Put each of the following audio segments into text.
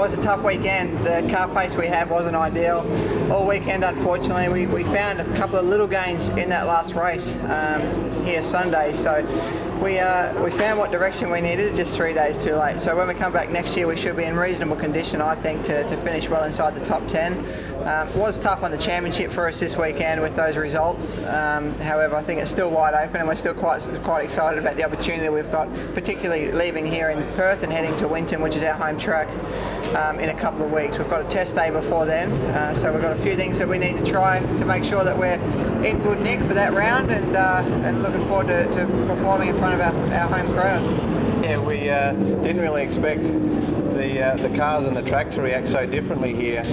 was a tough weekend. The car pace we had wasn't ideal all weekend, unfortunately. We found a couple of little gains in that last race here Sunday, so we found what direction we needed just 3 days too late. So when we come back next year, we should be in reasonable condition, I think, to finish well inside the top 10. It was tough on the championship for us this weekend with those results. However, I think it's still wide open, and we're still quite excited about the opportunity we've got, particularly leaving here in Perth and heading to Winton, which is our home track, in a couple of weeks. We've got a test day before then, so we've got a few things that we need to try to make sure that we're in good nick for that round, and looking forward to performing in front of our home crowd. Yeah, we didn't really expect the cars and the track to react so differently here.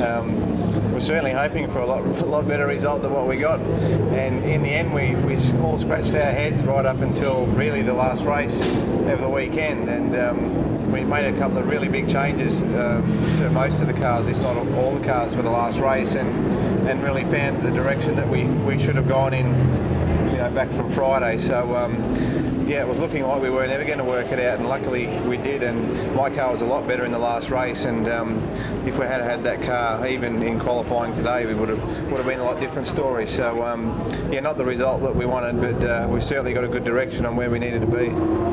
We're certainly hoping for a lot better result than what we got, and in the end we all scratched our heads right up until really the last race of the weekend, and we made a couple of really big changes to most of the cars, if not all the cars, for the last race, and really found the direction that we should have gone in, back from Friday. So yeah, it was looking like we were never going to work it out, and luckily we did, and my car was a lot better in the last race, and if we had had that car even in qualifying today, we would have been a lot different story. So yeah, not the result that we wanted, but we certainly got a good direction on where we needed to be.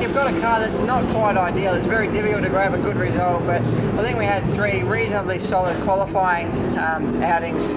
You've got a car that's not quite ideal. It's very difficult to grab a good result, but I think we had 3 reasonably solid qualifying outings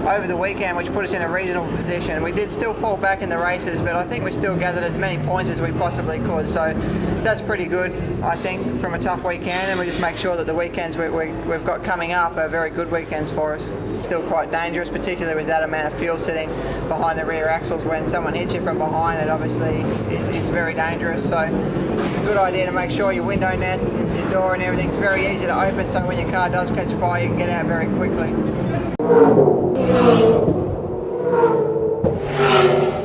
over the weekend, which put us in a reasonable position. We did still fall back in the races, but I think we still gathered as many points as we possibly could, so that's pretty good, I think, from a tough weekend, and we just make sure that the weekends we've got coming up are very good weekends for us. Still quite dangerous, particularly with that amount of fuel sitting behind the rear axles. When someone hits you from behind, it obviously is very dangerous, so it's a good idea to make sure your window net and your door and everything's very easy to open, so when your car does catch fire you can get out very quickly.